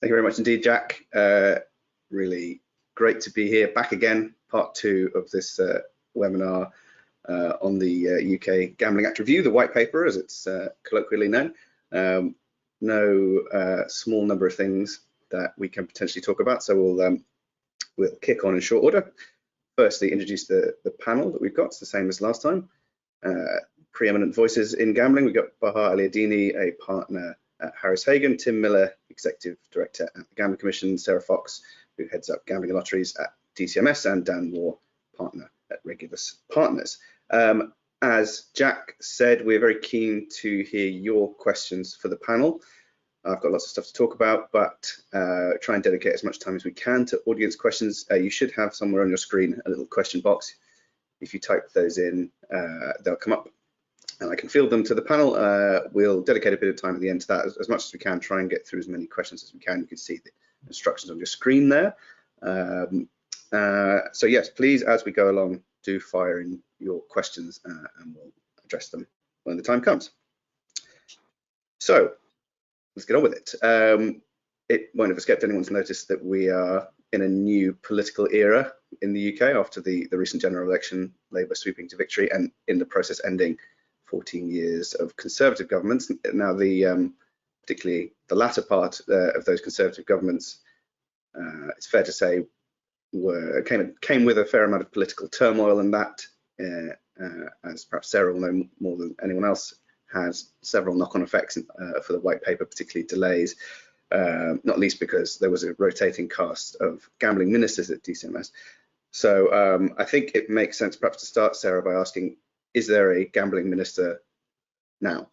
Thank you very much indeed, Jack. Really great to be here, back again, part 2 of this webinar on the UK Gambling Act Review, the white paper as it's colloquially known. No small number of things that we can potentially talk about, so we'll kick on in short order. Firstly, introduce the panel that we've got. It's the same as last time. Preeminent voices in gambling. We've got Baha Aliadini, a partner at Harris Hagen, Tim Miller, Executive Director at the Gambling Commission, Sarah Fox, who heads up gambling and lotteries at DCMS, and Dan Moore, partner at Regulus Partners. As Jack said, we're very keen to hear your questions for the panel. I've got lots of stuff to talk about, but try and dedicate as much time as we can to audience questions. You should have somewhere on your screen a little question box. If you type those in, they'll come up and I can field them to the panel. We'll dedicate a bit of time at the end to that as much as we can, try and get through as many questions as we can. You can see the instructions on your screen there. So yes, please, as we go along, do fire in your questions and we'll address them when the time comes. So let's get on with it. It won't have escaped anyone's notice that we are in a new political era in the UK after the recent general election, Labour sweeping to victory and in the process ending 14 years of Conservative governments. Now, particularly the latter part of those Conservative governments, it's fair to say, came with a fair amount of political turmoil, and that, as perhaps Sarah will know more than anyone else, has several knock-on effects for the white paper, particularly delays, not least because there was a rotating cast of gambling ministers at DCMS. So I think it makes sense perhaps to start, Sarah, by asking, is there a gambling minister now?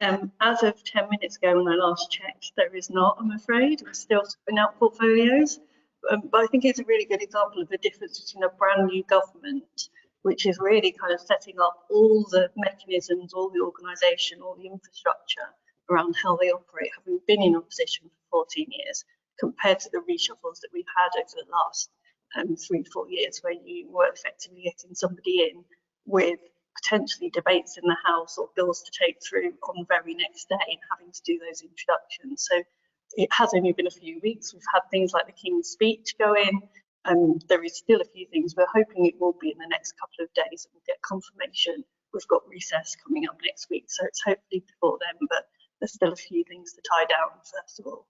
As of 10 minutes ago when I last checked, there is not, I'm afraid. We're still spinning out portfolios. But I think it's a really good example of the difference between a brand new government, which is really kind of setting up all the mechanisms, all the organisation, all the infrastructure around how they operate, having been in opposition for 14 years, compared to the reshuffles that we've had over the last 3-4 years, where you were effectively getting somebody in with potentially debates in the House or bills to take through on the very next day and having to do those introductions. So it has only been a few weeks. We've had things like the King's Speech go in, and there is still a few things. We're hoping it will be in the next couple of days that we'll get confirmation. We've got recess coming up next week, so it's hopefully before then, but there's still a few things to tie down first of all.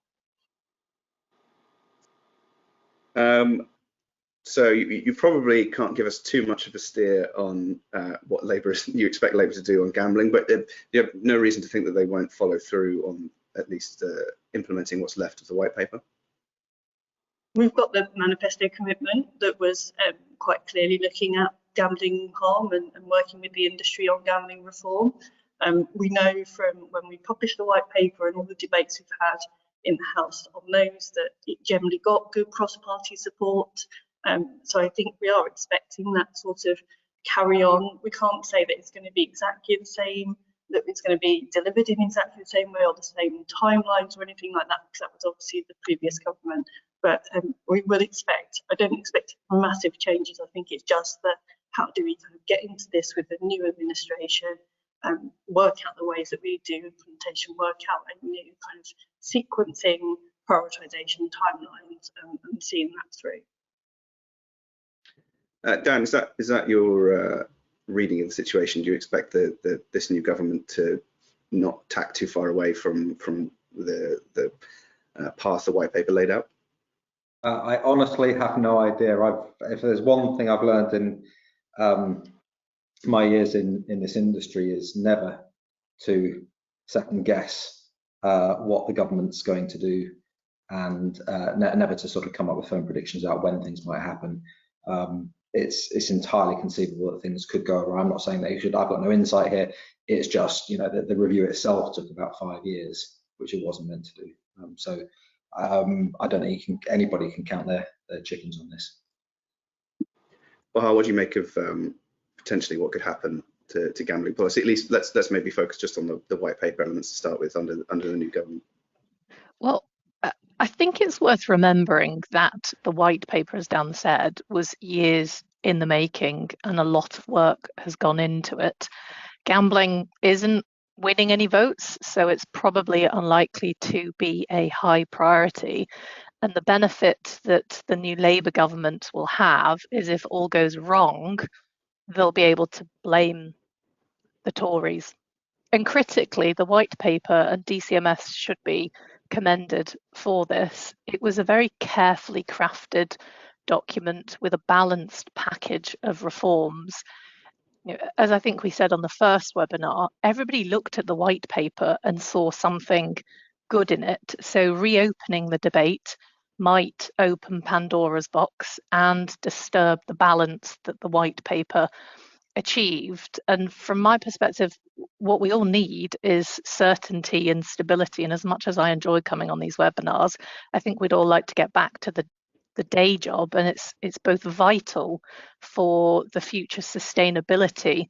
So you probably can't give us too much of a steer on what you expect Labour to do on gambling, but you have no reason to think that they won't follow through on at least implementing what's left of the white paper. We've got the manifesto commitment that was quite clearly looking at gambling harm and working with the industry on gambling reform. We know from when we published the white paper and all the debates we've had in the House on those that it generally got good cross-party support. So I think we are expecting that sort of carry on. We can't say that it's going to be exactly the same, that it's going to be delivered in exactly the same way or the same timelines or anything like that, because that was obviously the previous government. But we will expect, I don't expect massive changes. I think it's just that how do we kind of get into this with the new administration, work out the ways that we do implementation, work out a new kind of sequencing, prioritisation, timelines, and seeing that through. Dan, is that your reading of the situation? Do you expect this new government to not tack too far away from the path the white paper laid out? I honestly have no idea. If there's one thing I've learned in my years in this industry, is never to second guess what the government's going to do, and never to sort of come up with firm predictions about when things might happen. It's entirely conceivable that things could go wrong. I'm not saying they should. I've got no insight here. It's just, you know, the review itself took about 5 years, which it wasn't meant to do. I don't think anybody can count their chickens on this. Well, what do you make of potentially what could happen to gambling policy? At least let's maybe focus just on the white paper elements to start with under the new government. Well, I think it's worth remembering that the white paper, as Dan said, was years in the making and a lot of work has gone into it. Gambling isn't winning any votes, so it's probably unlikely to be a high priority. And the benefit that the new Labour government will have is if all goes wrong, they'll be able to blame the Tories. And critically, the white paper and DCMS should be commended for this. It was a very carefully crafted document with a balanced package of reforms. As I think we said on the first webinar, everybody looked at the white paper and saw something good in it. So reopening the debate might open Pandora's box and disturb the balance that the white paper achieved. And from my perspective, what we all need is certainty and stability. And as much as I enjoy coming on these webinars, I think we'd all like to get back to the day job, and it's both vital for the future sustainability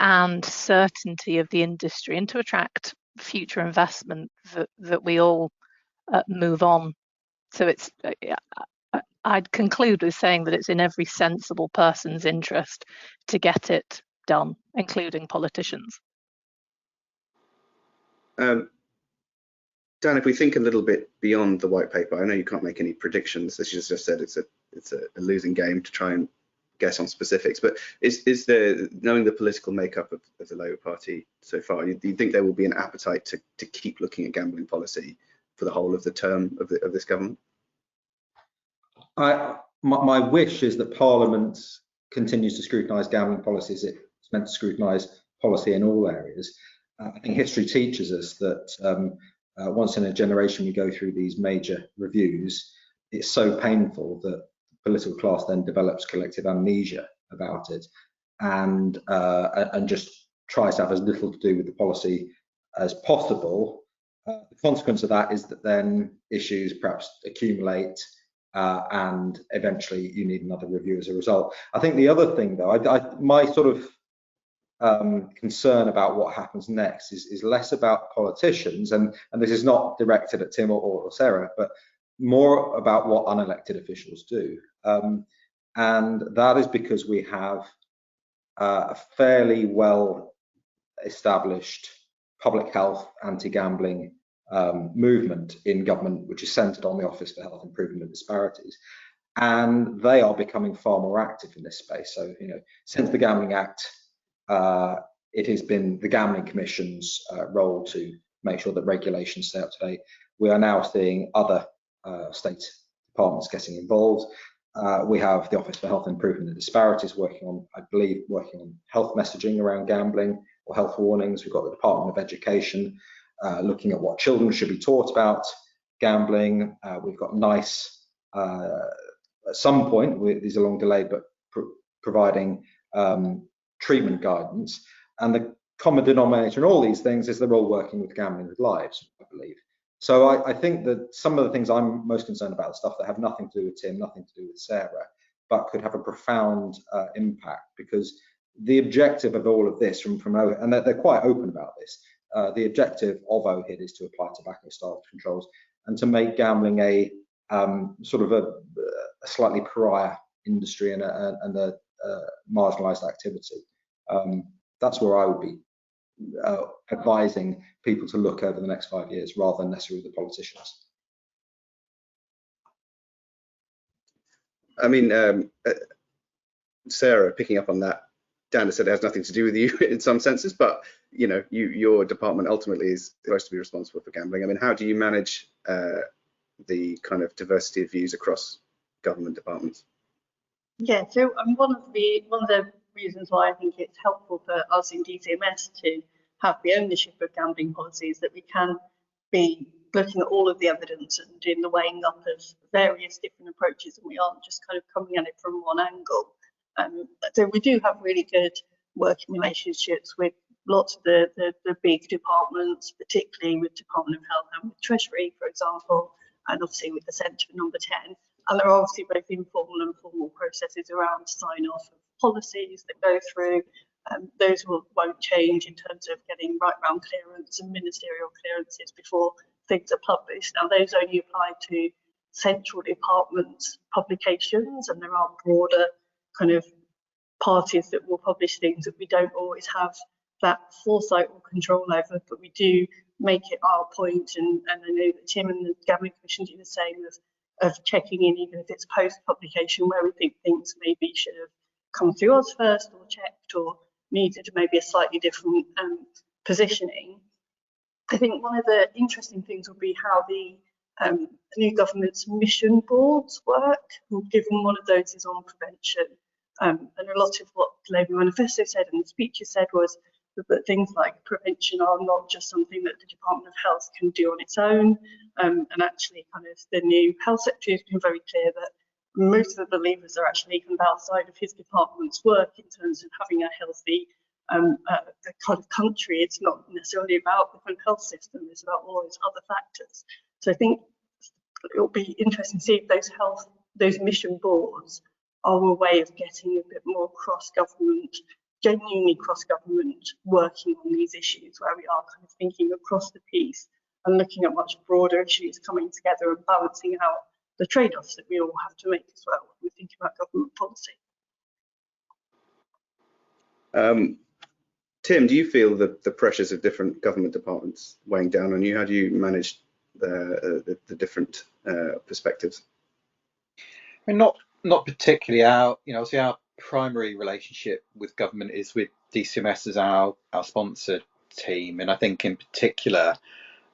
and certainty of the industry, and to attract future investment that we all move on. So it's I'd conclude with saying that it's in every sensible person's interest to get it done, including politicians. Dan, if we think a little bit beyond the white paper, I know you can't make any predictions, as you just said, it's a losing game to try and guess on specifics, but is there, knowing the political makeup of the Labour Party so far, do you think there will be an appetite to keep looking at gambling policy for the whole of the term of this government? My wish is that Parliament continues to scrutinise gambling policies. It's meant to scrutinise policy in all areas. I think history teaches us that once in a generation we go through these major reviews. It's so painful that the political class then develops collective amnesia about it, and just tries to have as little to do with the policy as possible. The consequence of that is that then issues perhaps accumulate, and eventually you need another review as a result. I think the other thing, though, my sort of concern about what happens next is less about politicians, and this is not directed at Tim or Sarah, but more about what unelected officials do. And that is because we have a fairly well established public health anti-gambling movement in government, which is centred on the Office for Health Improvement and Disparities, and they are becoming far more active in this space. So, since the Gambling Act, it has been the Gambling Commission's role to make sure that regulations stay up to date. We are now seeing other state departments getting involved. We have the Office for Health Improvement and Disparities working on, I believe, health messaging around gambling or health warnings. We've got the Department of Education looking at what children should be taught about gambling. We've got NICE at some point, these are long delayed, but providing treatment guidance. And the common denominator in all these things is they're all working with Gambling with Lives, I believe. So I think that some of the things I'm most concerned about are stuff that have nothing to do with Tim, nothing to do with Sarah, but could have a profound impact, because the objective of all of this and they're quite open about this, the objective of OHID is to apply tobacco style controls and to make gambling a sort of a slightly pariah industry and a marginalised activity. That's where I would be advising people to look over the next 5 years, rather than necessarily the politicians. I mean, Sarah, picking up on that, Dan has said it has nothing to do with you in some senses, but your department ultimately is supposed to be responsible for gambling. I mean, how do you manage the kind of diversity of views across government departments? Yeah, so one of the reasons why I think it's helpful for us in DCMS to have the ownership of gambling policies, that we can be looking at all of the evidence and doing the weighing up of various different approaches, and we aren't just kind of coming at it from one angle. So we do have really good working relationships with lots of the big departments, particularly with Department of Health and with Treasury, for example, and obviously with the Centre for Number 10. And there are obviously both informal and formal processes around sign-off of policies that go through. Those won't change in terms of getting right round clearance and ministerial clearances before things are published. Now, those only apply to central departments' publications, and there are broader kind of parties that will publish things that we don't always have that foresight or control over, but we do make it our point, and I know that Tim and the Gambling Commission do the same of checking in, even if it's post-publication, where we think things maybe should have come through us first or checked or needed maybe a slightly different positioning. I think one of the interesting things will be how the new government's mission boards work, given one of those is on prevention. And a lot of what the Labour manifesto said and the speeches said was that things like prevention are not just something that the Department of Health can do on its own. And actually kind of the new health secretary has been very clear that most of the levers are actually kind of outside of his department's work in terms of having a healthy kind of country. It's not necessarily about the kind of health system, it's about all those other factors. So I think it'll be interesting to see if those mission boards are a way of getting a bit more cross-government, genuinely cross-government working on these issues, where we are kind of thinking across the piece and looking at much broader issues coming together and balancing out the trade-offs that we all have to make as well when we think about government policy. Tim, do you feel the pressures of different government departments weighing down on you? How do you manage the different perspectives? I mean, not particularly. Obviously our primary relationship with government is with DCMS as our sponsor team, and I think in particular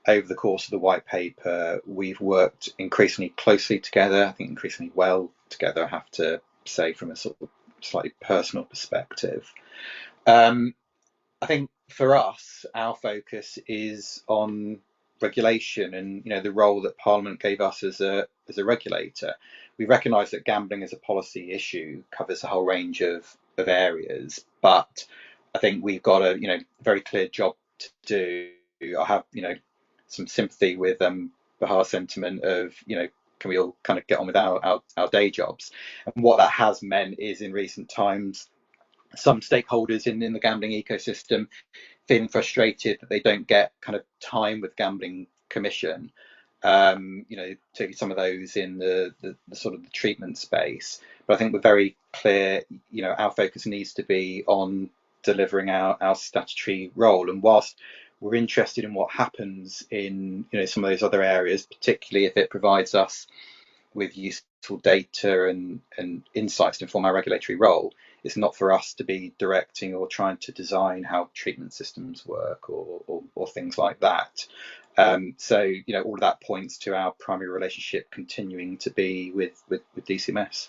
over the course of the white paper we've worked increasingly closely together. I think increasingly well together, I have to say, from a sort of slightly personal perspective. I think for us, our focus is on regulation and the role that Parliament gave us as a regulator. We recognise that gambling as a policy issue covers a whole range of areas, but I think we've got a very clear job to do. I have some sympathy with Bahar's sentiment of can we all kind of get on with our day jobs, and what that has meant is in recent times some stakeholders in the gambling ecosystem feeling frustrated that they don't get kind of time with Gambling Commission, particularly some of those in the sort of the treatment space. But I think we're very clear, our focus needs to be on delivering our statutory role. And whilst we're interested in what happens in some of those other areas, particularly if it provides us with useful data and insights to inform our regulatory role, it's not for us to be directing or trying to design how treatment systems work or things like that. So all of that points to our primary relationship continuing to be with DCMS.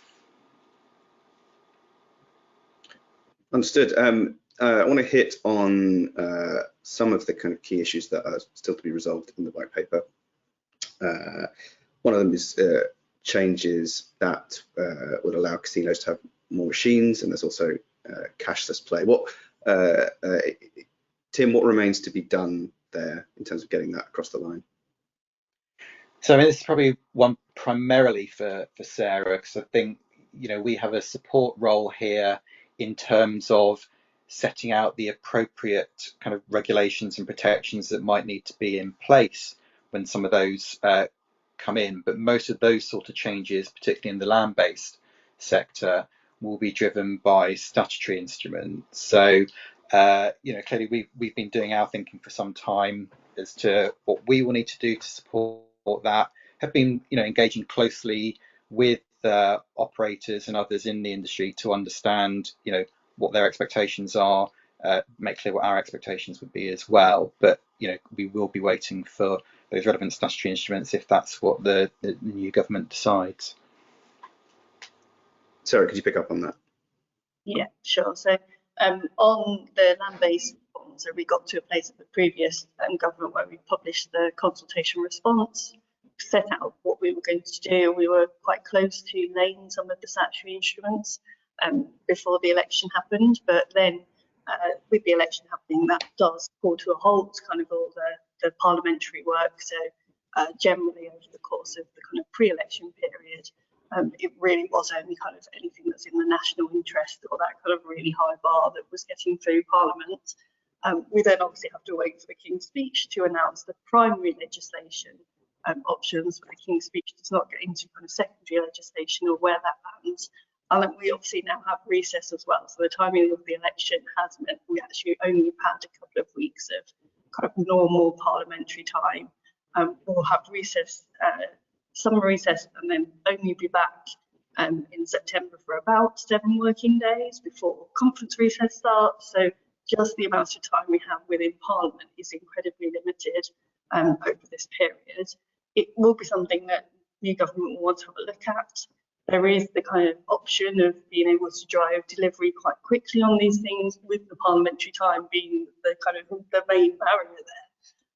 Understood. I want to hit on some of the kind of key issues that are still to be resolved in the white paper. One of them is changes that would allow casinos to have more machines, and there's also cashless play. Tim, what remains to be done there in terms of getting that across the line? So I mean, this is probably one primarily for Sarah, because I think we have a support role here in terms of setting out the appropriate kind of regulations and protections that might need to be in place when some of those come in. But most of those sort of changes, particularly in the land-based sector, will be driven by statutory instruments. So clearly we've been doing our thinking for some time as to what we will need to do to support that, have been engaging closely with operators and others in the industry to understand what their expectations are, make clear what our expectations would be as well. But we will be waiting for those relevant statutory instruments if that's what the new government decides. Sarah, could you pick up on that? Yeah, sure. So on the land-based bonds, so we got to a place of the previous government where we published the consultation response, set out what we were going to do. We were quite close to laying some of the statutory instruments before the election happened, but then with the election happening, that does call to a halt kind of all the parliamentary work. So generally over the course of the kind of pre-election period, it really was only kind of anything that's in the national interest or that kind of really high bar that was getting through Parliament. We then obviously have to wait for the King's Speech to announce the primary legislation options, but the King's Speech does not get into kind of secondary legislation or where that lands And we obviously now have recess as well. So the timing of the election has meant we actually only had a couple of weeks of kind of normal parliamentary time. We'll have recess, summer recess, and then only be back in September for about 7 working days before conference recess starts. So just the amount of time we have within Parliament is incredibly limited over this period. It will be something that new government will want to have a look at. There is the kind of option of being able to drive delivery quite quickly on these things, with the parliamentary time being the kind of the main barrier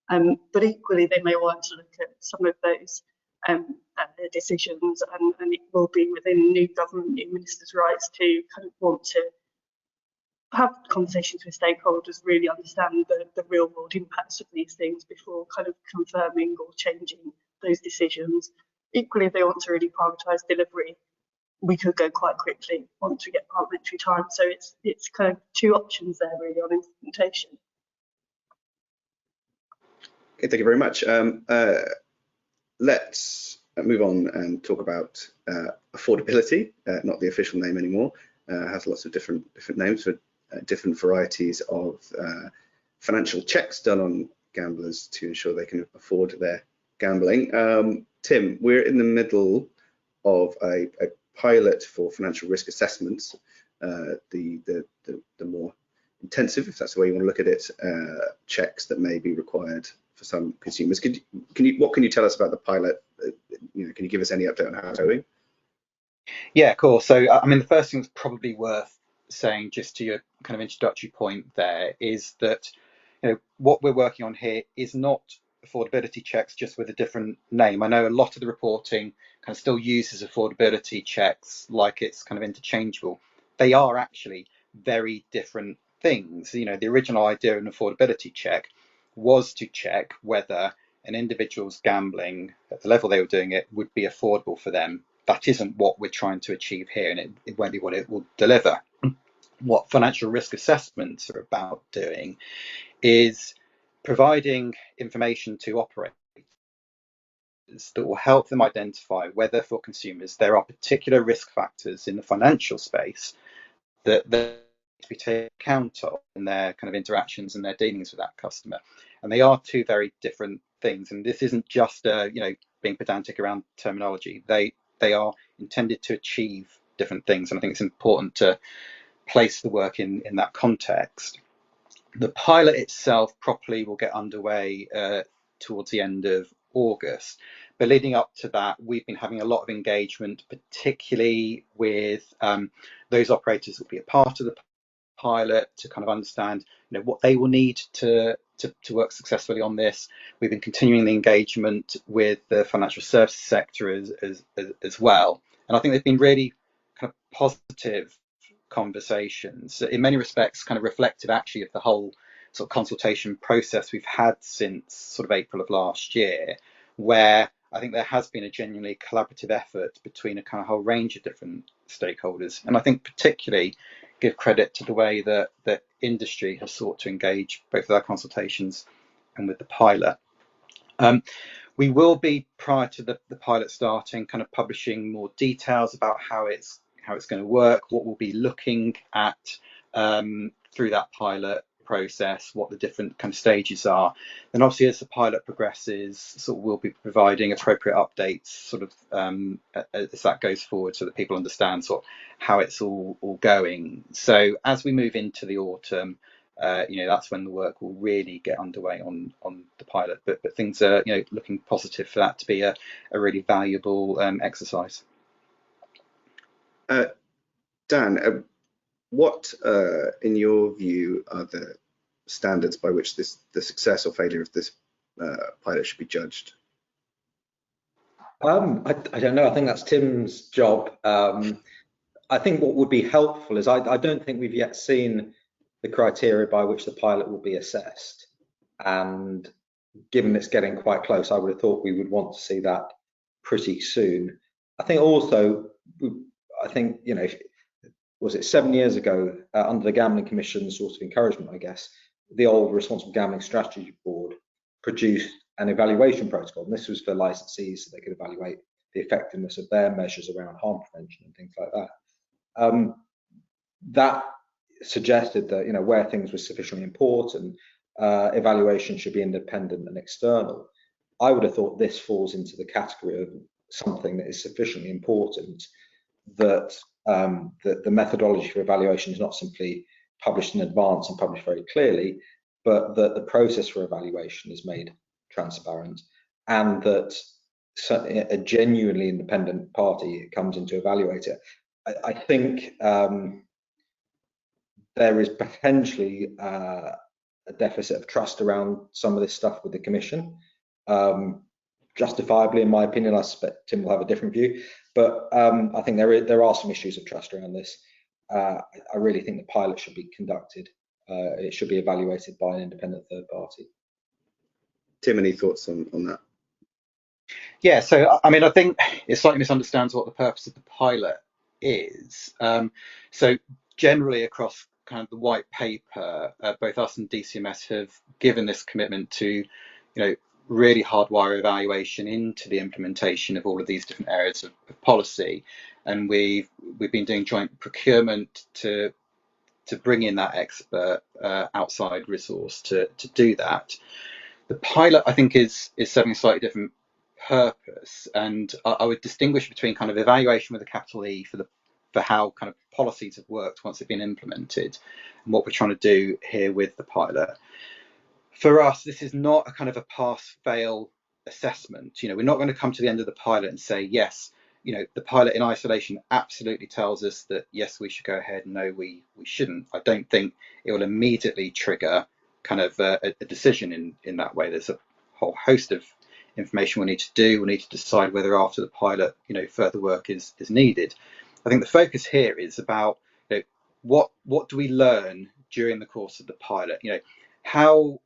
there. But equally, they may want to look at some of those decisions, and it will be within new government, new ministers' rights to kind of want to have conversations with stakeholders, really understand the real world impacts of these things before kind of confirming or changing those decisions. Equally, if they want to really prioritise delivery, we could go quite quickly once we get parliamentary time. So it's kind of 2 options there really on implementation. Okay, thank you very much. Let's move on and talk about affordability, not the official name anymore. Has lots of different names for different varieties of financial checks done on gamblers to ensure they can afford their gambling. Tim, we're in the middle of a pilot for financial risk assessments, the more intensive, if that's the way you want to look at it, checks that may be required for some consumers. What can you tell us about the pilot? Can you give us any update on how it's going? Yeah, cool. So, I mean, the first thing that's probably worth saying, just to your kind of introductory point there, is that what we're working on here is not affordability checks just with a different name. I know a lot of the reporting kind of still uses affordability checks like it's kind of interchangeable. They are actually very different things. The original idea of an affordability check was to check whether an individual's gambling at the level they were doing it would be affordable for them. That isn't what we're trying to achieve here, and it won't be what it will deliver. What financial risk assessments are about doing is providing information to operators that will help them identify whether for consumers there are particular risk factors in the financial space that they need to be taken account of in their kind of interactions and their dealings with that customer. And they are 2 very different things. And this isn't just being pedantic around terminology. They are intended to achieve different things. And I think it's important to place the work in that context. The pilot itself properly will get underway towards the end of August. But leading up to that, we've been having a lot of engagement, particularly with those operators that will be a part of the pilot, to kind of understand what they will need to work successfully on this. We've been continuing the engagement with the financial services sector as well. And I think they've been really kind of positive conversations, in many respects kind of reflective actually of the whole sort of consultation process we've had since sort of April of last year, where I think there has been a genuinely collaborative effort between a kind of whole range of different stakeholders. And I think particularly give credit to the way that industry has sought to engage both with our consultations and with the pilot. We will be, prior to the pilot starting, kind of publishing more details about how it's going to work, what we'll be looking at through that pilot process, what the different kind of stages are. Then obviously as the pilot progresses, sort of we'll be providing appropriate updates sort of as that goes forward, so that people understand sort of how it's all going. So as we move into the autumn, that's when the work will really get underway on the pilot. But things are looking positive for that to be a really valuable exercise. Dan, what, in your view, are the standards by which the success or failure of this pilot should be judged? I don't know. I think that's Tim's job. I think what would be helpful is I don't think we've yet seen the criteria by which the pilot will be assessed. And given it's getting quite close, I would have thought we would want to see that pretty soon. I think also, was it 7 years ago, under the Gambling Commission's sort of encouragement, I guess, the old Responsible Gambling Strategy Board produced an evaluation protocol. And this was for licensees, so they could evaluate the effectiveness of their measures around harm prevention and things like that. that suggested that, you know, where things were sufficiently important, evaluation should be independent and external. I would have thought this falls into the category of something that is sufficiently important that the methodology for evaluation is not simply published in advance and published very clearly, but that the process for evaluation is made transparent, and that a genuinely independent party comes in to evaluate it. I think there is potentially a deficit of trust around some of this stuff with the Commission. Justifiably, in my opinion. I suspect Tim will have a different view, but I think there are some issues of trust around this. I really think the pilot should be conducted. It should be evaluated by an independent third party. Tim, any thoughts on that? Yeah, so I mean, I think it slightly misunderstands what the purpose of the pilot is. So generally across kind of the white paper, both us and DCMS have given this commitment to, you know, really hardwire evaluation into the implementation of all of these different areas of policy, and we've been doing joint procurement to bring in that expert outside resource to do that. The pilot, I think, is serving a slightly different purpose, and I would distinguish between kind of evaluation with a capital E for how kind of policies have worked once they've been implemented, and what we're trying to do here with the pilot. For us, this is not a kind of a pass-fail assessment. You know, we're not going to come to the end of the pilot and say, yes, you know, the pilot in isolation absolutely tells us that yes, we should go ahead, no, we shouldn't. I don't think it will immediately trigger kind of a decision in that way. There's a whole host of information we need to do. We need to decide whether after the pilot, you know, further work is needed. I think the focus here is about, you know, what do we learn during the course of the pilot? You know, how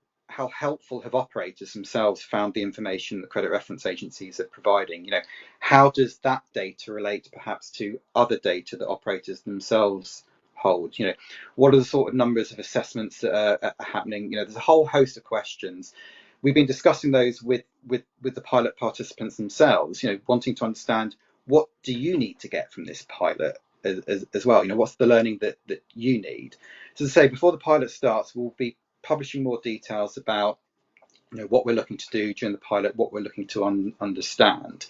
helpful have operators themselves found the information that credit reference agencies are providing? You know, how does that data relate perhaps to other data that operators themselves hold? You know, what are the sort of numbers of assessments that are happening? You know, there's a whole host of questions. We've been discussing those with the pilot participants themselves, you know, wanting to understand, what do you need to get from this pilot as well? You know, what's the learning that you need? So to say, before the pilot starts, we'll be publishing more details about, you know, what we're looking to do during the pilot, what we're looking to understand.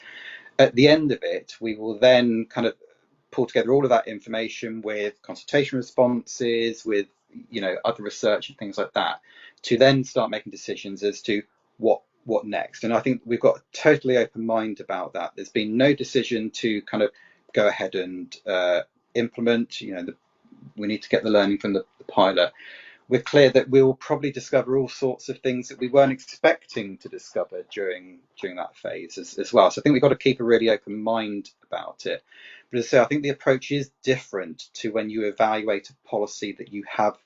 At the end of it, we will then kind of pull together all of that information with consultation responses, with, you know, other research and things like that, to then start making decisions as to what next. And I think we've got a totally open mind about that. There's been no decision to kind of go ahead and implement. You know, we need to get the learning from the pilot. We're clear that we will probably discover all sorts of things that we weren't expecting to discover during that phase as well. So I think we've got to keep a really open mind about it. But as I say, I think the approach is different to when you evaluate a policy that you have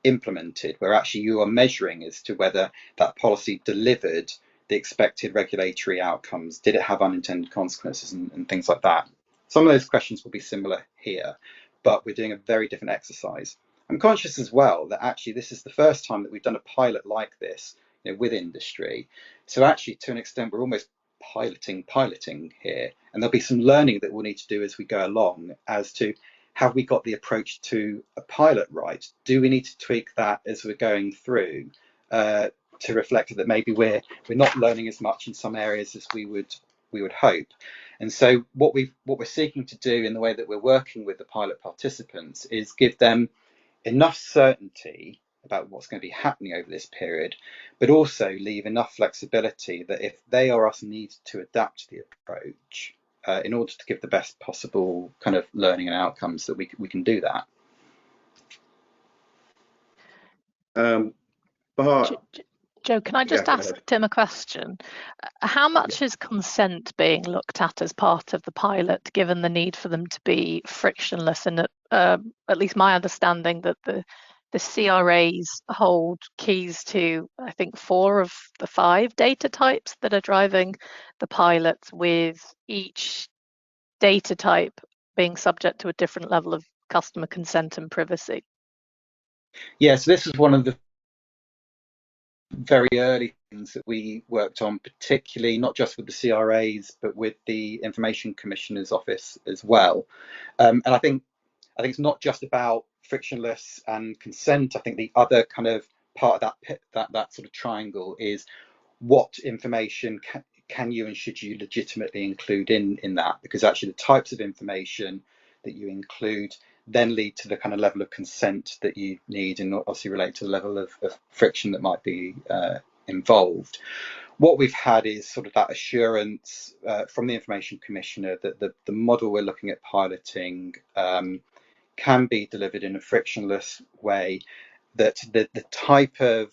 implemented, where actually you are measuring as to whether that policy delivered the expected regulatory outcomes. Did it have unintended consequences and things like that? Some of those questions will be similar here, but we're doing a very different exercise. I'm conscious as well that actually this is the first time that we've done a pilot like this, you know, with industry. So actually, to an extent, we're almost piloting here, and there'll be some learning that we'll need to do as we go along as to, have we got the approach to a pilot right? Do we need to tweak that as we're going through to reflect that maybe we're not learning as much in some areas as we would hope? And so what we're seeking to do in the way that we're working with the pilot participants is give them enough certainty about what's going to be happening over this period, but also leave enough flexibility that if they or us need to adapt the approach in order to give the best possible kind of learning and outcomes, that we can do that. Joe, can I just ask Tim a question? How much is consent being looked at as part of the pilot, given the need for them to be frictionless? And at least my understanding that the CRAs hold keys to, I think, 4 of the 5 data types that are driving the pilots, with each data type being subject to a different level of customer consent and privacy. Yeah, so this is one of the very early things that we worked on, particularly not just with the CRAs, but with the Information Commissioner's Office as well. And I think I think it's not just about frictionless and consent. I think the other kind of part of that sort of triangle is what information can you and should you legitimately include in that, because actually the types of information that you include then lead to the kind of level of consent that you need, and obviously relate to the level of friction that might be involved. What we've had is sort of that assurance from the Information Commissioner that the model we're looking at piloting can be delivered in a frictionless way, that the type of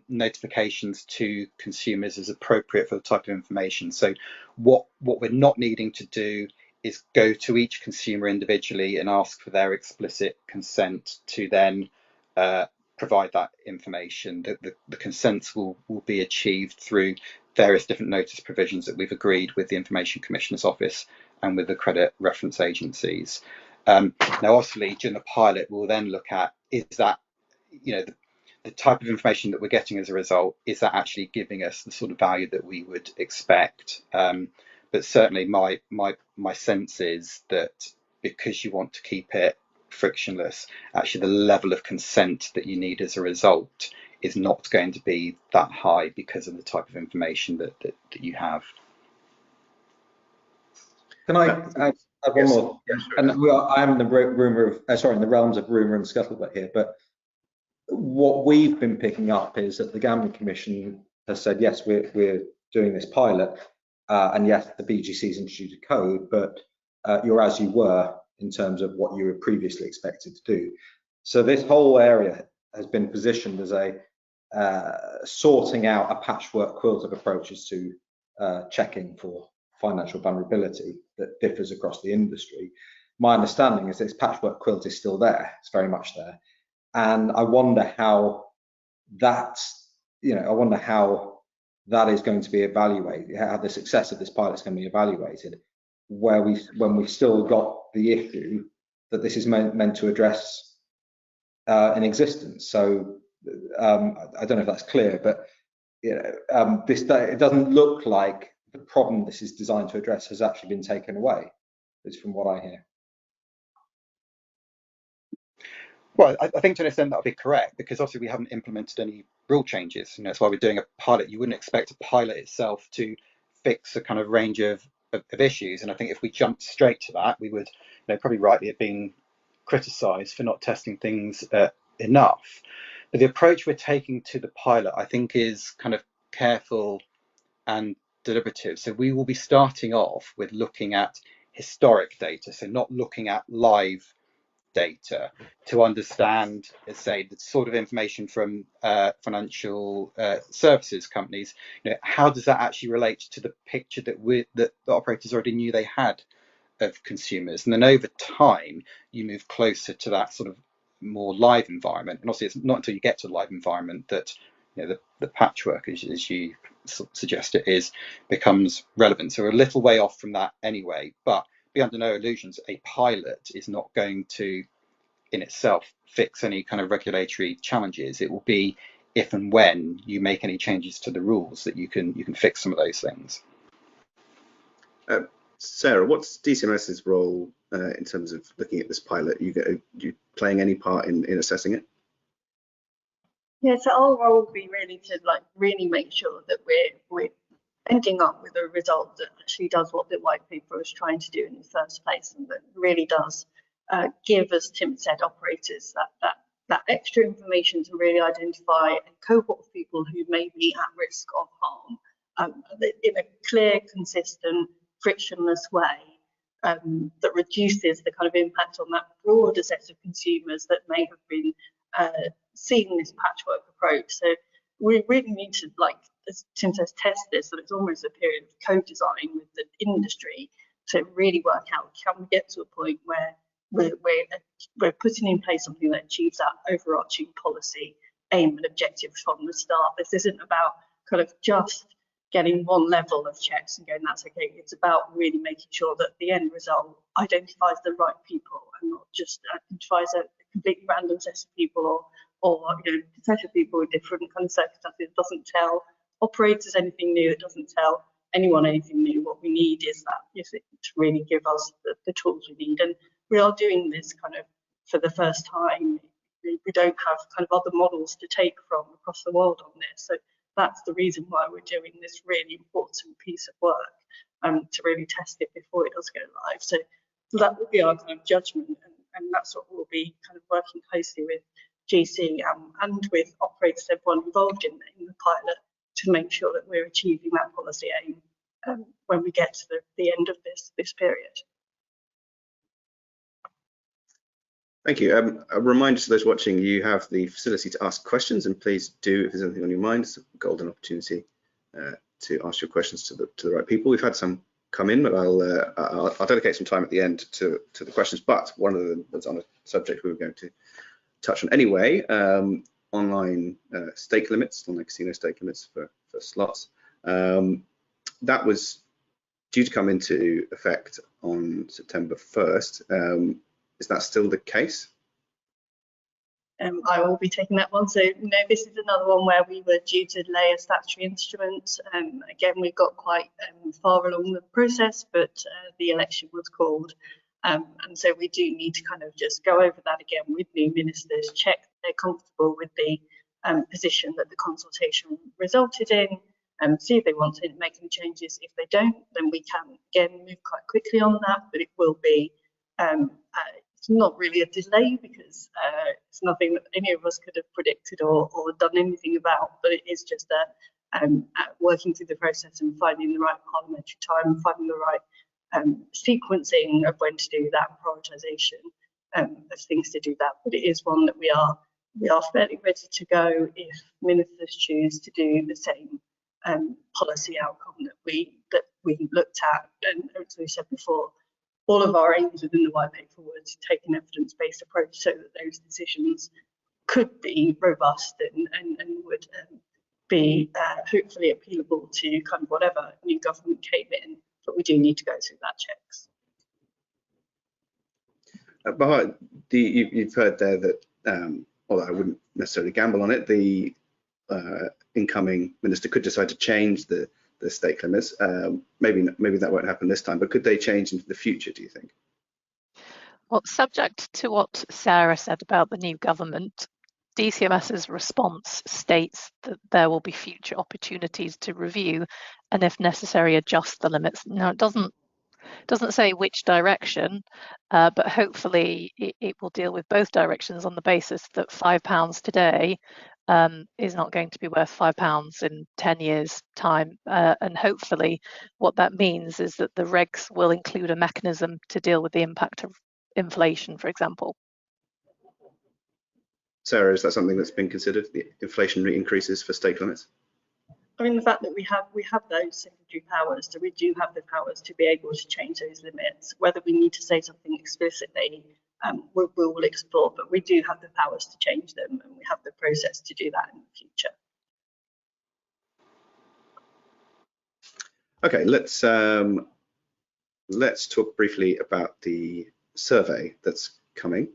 notifications to consumers is appropriate for the type of information. So what we're not needing to do is go to each consumer individually and ask for their explicit consent to then provide that information. The consents will be achieved through various different notice provisions that we've agreed with the Information Commissioner's Office and with the credit reference agencies. Now, obviously, during the pilot, we'll then look at, is that, the type of information that we're getting as a result, is that actually giving us the sort of value that we would expect? But certainly my sense is that because you want to keep it frictionless, actually the level of consent that you need as a result is not going to be that high because of the type of information that you have. Can I add one more? Yeah, sure. And I am in the in the realms of rumour and scuttlebutt here, but what we've been picking up is that the Gambling Commission has said, yes, we're doing this pilot, and yes, the BGC's introduced a code, but you're as you were in terms of what you were previously expected to do. So this whole area has been positioned as a sorting out a patchwork quilt of approaches to checking for financial vulnerability that differs across the industry. My understanding is this patchwork quilt is still there, it's very much there. And I wonder how that is going to be evaluated, how the success of this pilot is going to be evaluated, when we've still got the issue that this is meant to address in existence. So I don't know if that's clear, but it doesn't look like the problem this is designed to address has actually been taken away. It's from what I hear. Well, I think to an extent that would be correct, because obviously we haven't implemented any rule changes. That's why we're doing a pilot. You wouldn't expect a pilot itself to fix a kind of range of issues. And I think if we jumped straight to that, we would probably rightly have been criticised for not testing things enough. But the approach we're taking to the pilot, I think, is kind of careful and deliberative. So we will be starting off with looking at historic data, so not looking at live data, to understand, say, the sort of information from financial services companies. How does that actually relate to the picture that the operators already knew they had of consumers? And then over time, you move closer to that sort of more live environment. And obviously, it's not until you get to the live environment that the patchwork, as you suggest it is, becomes relevant. So we're a little way off from that anyway, but be under no illusions, a pilot is not going to in itself fix any kind of regulatory challenges. It will be if and when you make any changes to the rules that you can fix some of those things. Sarah, what's DCMS's role in terms of looking at this pilot? You playing any part in assessing it? Yeah, so our role will be really to really make sure that we're ending up with a result that actually does what the white paper was trying to do in the first place, and that really does give, as Tim said, operators that extra information to really identify a cohort of people who may be at risk of harm in a clear, consistent, frictionless way that reduces the kind of impact on that broader set of consumers that may have been seeing this patchwork approach. So we really need to, as Tim says, test this, and it's almost a period of co-design with the industry to really work out, can we get to a point where we're putting in place something that achieves that overarching policy aim and objective from the start. This isn't about kind of just getting one level of checks and going, that's okay. It's about really making sure that the end result identifies the right people and not just identifies a completely random set of people or set of people with different kind of circumstances. It doesn't tell operators anything new. It doesn't tell anyone anything new. What we need is to really give us the tools we need. And we are doing this kind of for the first time. We don't have kind of other models to take from across the world on this. So that's the reason why we're doing this really important piece of work, to really test it before it does go live. So that will be our kind of judgment, and that's what we'll be kind of working closely with GC and with operators, everyone involved in the pilot, to make sure that we're achieving that policy aim when we get to the end of this period. Thank you. A reminder to those watching, you have the facility to ask questions, and please do, if there's anything on your mind, it's a golden opportunity to ask your questions to the right people. We've had some come in, but I'll dedicate some time at the end to the questions, but one of them was on a subject we were going to touch on anyway, online stake limits, online casino stake limits for slots. That was due to come into effect on September 1st. Is that still the case? I will be taking that one. So no, this is another one where we were due to lay a statutory instrument. Again, we got quite far along the process, but the election was called. And so we do need to kind of just go over that again with new ministers, check that they're comfortable with the position that the consultation resulted in, see if they want to make any changes. If they don't, then we can again move quite quickly on that, but it will be it's not really a delay, because it's nothing that any of us could have predicted or done anything about, but it is just working through the process and finding the right parliamentary time, finding the right sequencing of when to do that, prioritisation of things to do that. But it is one that we are fairly ready to go if ministers choose to do the same policy outcome that we looked at. And as we said before, all of our aims within the white paper were to take an evidence-based approach so that those decisions could be robust and would be hopefully appealable to kind of whatever new government came in. But we do need to go through that checks. Bahar, you've heard there that, although I wouldn't necessarily gamble on it, the incoming minister could decide to change the stake limits. Maybe that won't happen this time, but could they change into the future, do you think? Well, subject to what Sarah said about the new government, DCMS's response states that there will be future opportunities to review and, if necessary, adjust the limits. Now, it doesn't say which direction, but hopefully it will deal with both directions on the basis that £5 today is not going to be worth £5 in 10 years' time. And hopefully what that means is that the regs will include a mechanism to deal with the impact of inflation, for example. Sarah, is that something that's been considered, the inflationary increases for stake limits? I mean, the fact that we have those secondary powers, so we do have the powers to be able to change those limits. Whether we need to say something explicitly, we will explore, but we do have the powers to change them, and we have the process to do that in the future. Okay, let's talk briefly about the survey that's coming.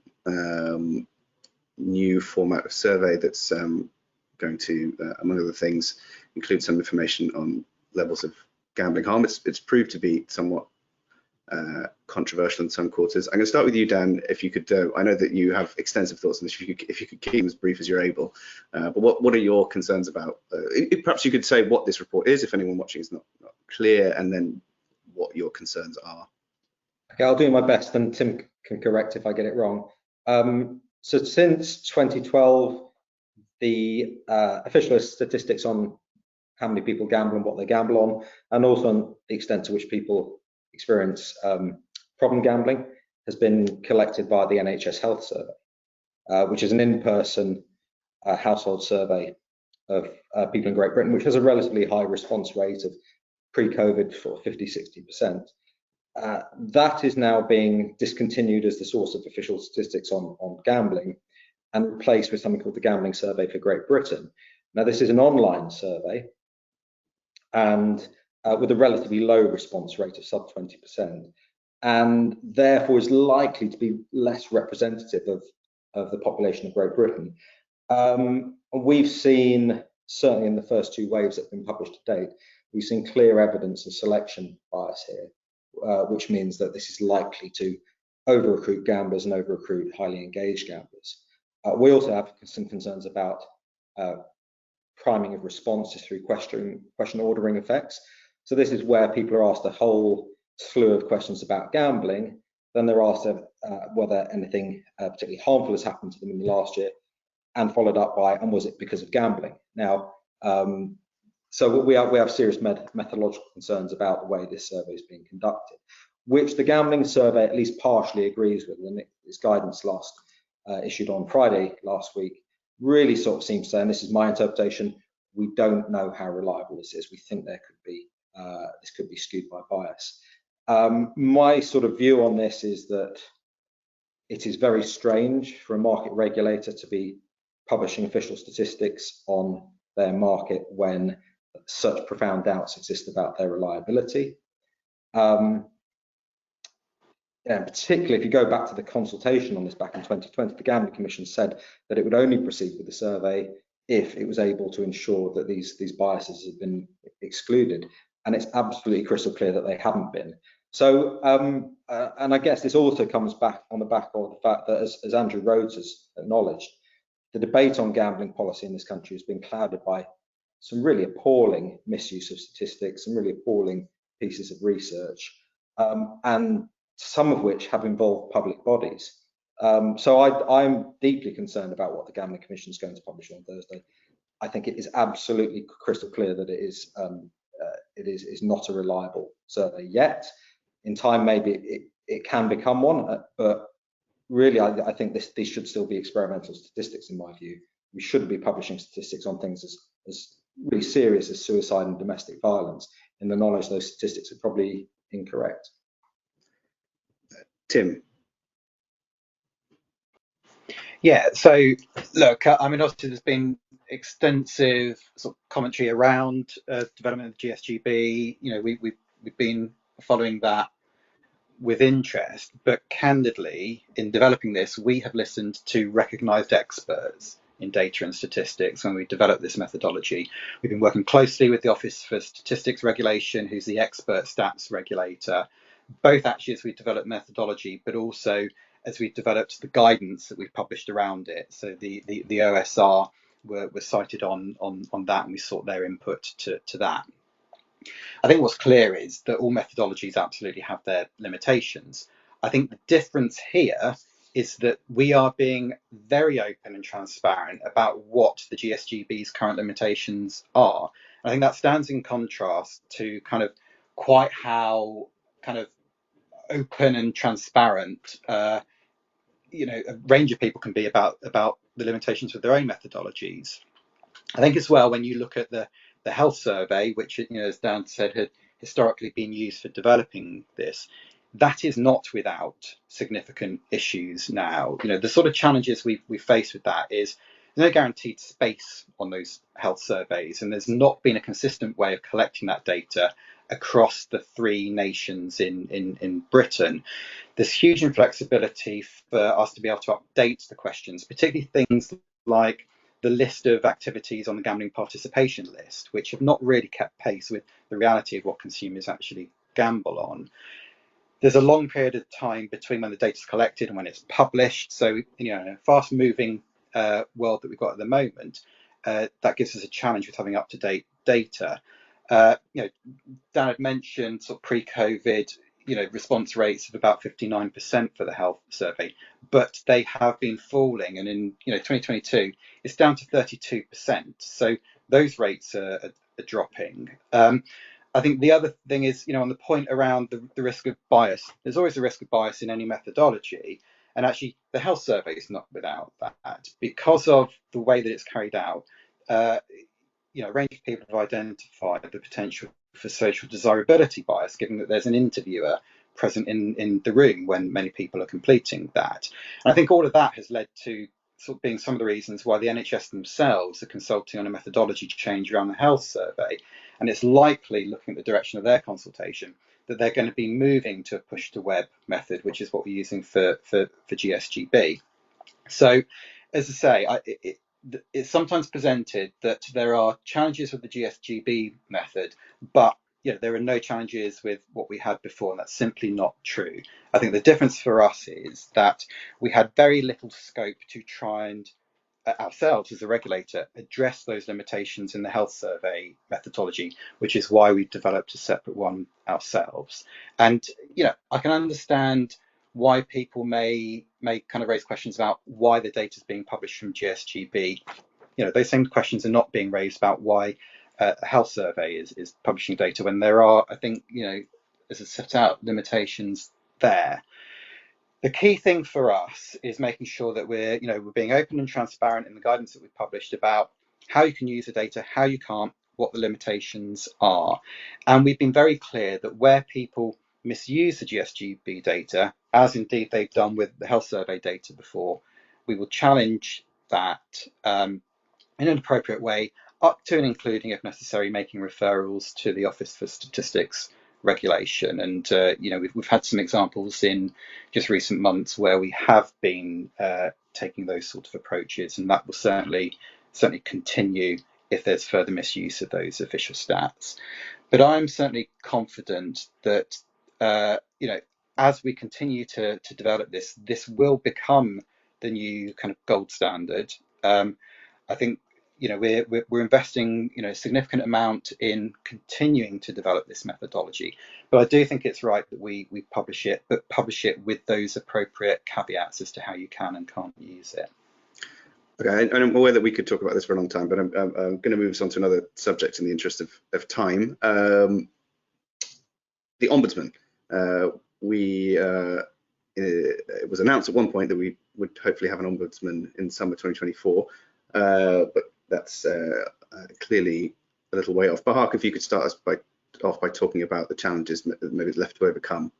New format of survey that's going to, among other things, include some information on levels of gambling harm. It's proved to be somewhat controversial in some quarters. I'm going to start with you, Dan. If you could, I know that you have extensive thoughts on this. If you could keep them as brief as you're able. But what are your concerns about? Perhaps you could say what this report is, if anyone watching is not clear, and then what your concerns are. Okay, I'll do my best, and Tim can correct if I get it wrong. So since 2012, the official statistics on how many people gamble and what they gamble on, and also on the extent to which people experience problem gambling, has been collected by the NHS Health Survey, which is an in-person household survey of people in Great Britain, which has a relatively high response rate of pre-COVID for 50–60%. That is now being discontinued as the source of official statistics on gambling, and replaced with something called the Gambling Survey for Great Britain. Now, this is an online survey, and with a relatively low response rate of sub 20%, and therefore is likely to be less representative of the population of Great Britain. We've seen, certainly in the first two waves that have been published to date, we've seen clear evidence of selection bias here, which means that this is likely to over-recruit gamblers and over-recruit highly engaged gamblers. We also have some concerns about priming of responses through question ordering effects. So this is where people are asked a whole slew of questions about gambling, then they're asked whether anything particularly harmful has happened to them in the last year, and followed up by, and was it because of gambling? Now, so we have serious methodological concerns about the way this survey is being conducted, which the gambling survey at least partially agrees with, and its guidance issued on Friday last week really sort of seems to say, and this is my interpretation, we don't know how reliable this is. We think there could be this could be skewed by bias. My sort of view on this is that it is very strange for a market regulator to be publishing official statistics on their market when such profound doubts exist about their reliability. And particularly if you go back to the consultation on this back in 2020, the Gambling Commission said that it would only proceed with the survey if it was able to ensure that these biases had been excluded, and it's absolutely crystal clear that they haven't been. So, and I guess this also comes back on the back of the fact that, as Andrew Rhodes has acknowledged, the debate on gambling policy in this country has been clouded by some really appalling misuse of statistics, some really appalling pieces of research, and some of which have involved public bodies. So I'm deeply concerned about what the Gambling Commission is going to publish on Thursday. I think it is absolutely crystal clear that it is not a reliable survey yet. In time, maybe it can become one, but really, I think these should still be experimental statistics, in my view. We shouldn't be publishing statistics on things as really serious as suicide and domestic violence, in the knowledge those statistics are probably incorrect. Tim. Yeah, so look, I mean, obviously there's been extensive sort of commentary around development of the GSGB. You know, we've been following that with interest, but candidly, in developing this, we have listened to recognised experts in data and statistics when we developed this methodology. We've been working closely with the Office for Statistics Regulation, who's the expert stats regulator, both actually as we developed methodology, but also as we developed the guidance that we've published around it. So the OSR were cited on that, and we sought their input to that. I think what's clear is that all methodologies absolutely have their limitations. I think the difference here is that we are being very open and transparent about what the GSGB's current limitations are. I think that stands in contrast to kind of quite how kind of open and transparent you know, a range of people can be about the limitations with their own methodologies. I think as well, when you look at the health survey, which, you know, as Dan said, had historically been used for developing this, that is not without significant issues now. You know, the sort of challenges we face with that is there's no guaranteed space on those health surveys, and there's not been a consistent way of collecting that data across the 3 nations in Britain. There's huge inflexibility for us to be able to update the questions, particularly things like the list of activities on the gambling participation list, which have not really kept pace with the reality of what consumers actually gamble on. There's a long period of time between when the data is collected and when it's published. So, you know, in a fast-moving world that we've got at the moment, that gives us a challenge with having up-to-date data. You know, Dan had mentioned sort of pre-COVID, you know, response rates of about 59% for the health survey, but they have been falling, and in 2022 it's down to 32%. So those rates are dropping. I think the other thing is, on the point around the risk of bias, there's always a risk of bias in any methodology, and actually the health survey is not without that because of the way that it's carried out. A range of people have identified the potential for social desirability bias, given that there's an interviewer present in the room when many people are completing that. And I think all of that has led to sort of being some of the reasons why the NHS themselves are consulting on a methodology change around the health survey. And it's likely, looking at the direction of their consultation, that they're going to be moving to a push to web method, which is what we're using for GSGB. So, as I say, it's sometimes presented that there are challenges with the GSGB method, but there are no challenges with what we had before, and that's simply not true. I think the difference for us is that we had very little scope to try and ourselves as a regulator address those limitations in the health survey methodology, which is why we've developed a separate one ourselves. And I can understand why people may kind of raise questions about why the data is being published from GSGB. Those same questions are not being raised about why a health survey is publishing data, when there are, I think, as a set out, limitations there. The key thing for us is making sure that we're being open and transparent in the guidance that we've published about how you can use the data, how you can't, what the limitations are. And we've been very clear that where people misuse the GSGB data, as indeed they've done with the health survey data before, we will challenge that in an appropriate way, up to and including, if necessary, making referrals to the Office for Statistics regulation. And we've had some examples in just recent months where we have been taking those sort of approaches, and that will certainly continue if there's further misuse of those official stats. But I'm certainly confident that as we continue to develop this will become the new kind of gold standard. I think we're investing a significant amount in continuing to develop this methodology, but I do think it's right that we publish it, but publish it with those appropriate caveats as to how you can and can't use it. Okay, and I'm aware that we could talk about this for a long time, but I'm going to move us on to another subject in the interest of time. The ombudsman. It was announced at one point that we would hopefully have an ombudsman in summer 2024, but that's clearly a little way off. Bahak, if you could start us off by talking about the challenges maybe left to overcome.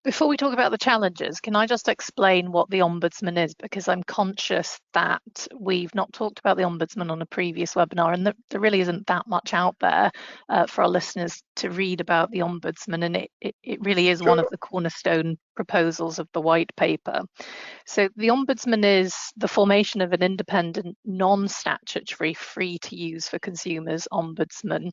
Before we talk about the challenges, can I just explain what the Ombudsman is? Because I'm conscious that we've not talked about the Ombudsman on a previous webinar, and there really isn't that much out there for our listeners to read about the Ombudsman, and it really is one of the cornerstone proposals of the white paper. So the Ombudsman is the formation of an independent, non-statutory, free-to-use for consumers ombudsman.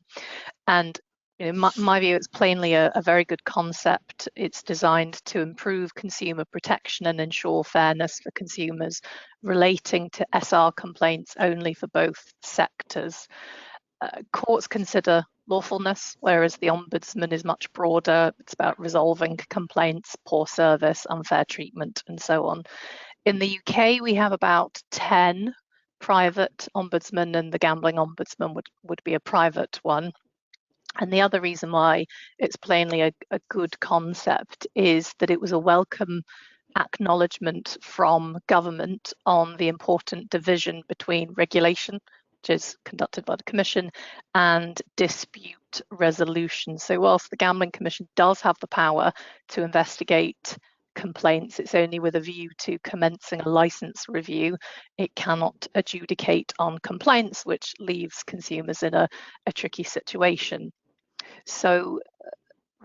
And in my view, it's plainly a very good concept. It's designed to improve consumer protection and ensure fairness for consumers relating to SR complaints only for both sectors. Courts consider lawfulness, whereas the Ombudsman is much broader. It's about resolving complaints, poor service, unfair treatment, and so on. In the UK, we have about 10 private ombudsmen, and the gambling ombudsman would be a private one. And the other reason why it's plainly a good concept is that it was a welcome acknowledgement from government on the important division between regulation, which is conducted by the Commission, and dispute resolution. So whilst the Gambling Commission does have the power to investigate complaints, it's only with a view to commencing a licence review. It cannot adjudicate on complaints, which leaves consumers in a tricky situation. So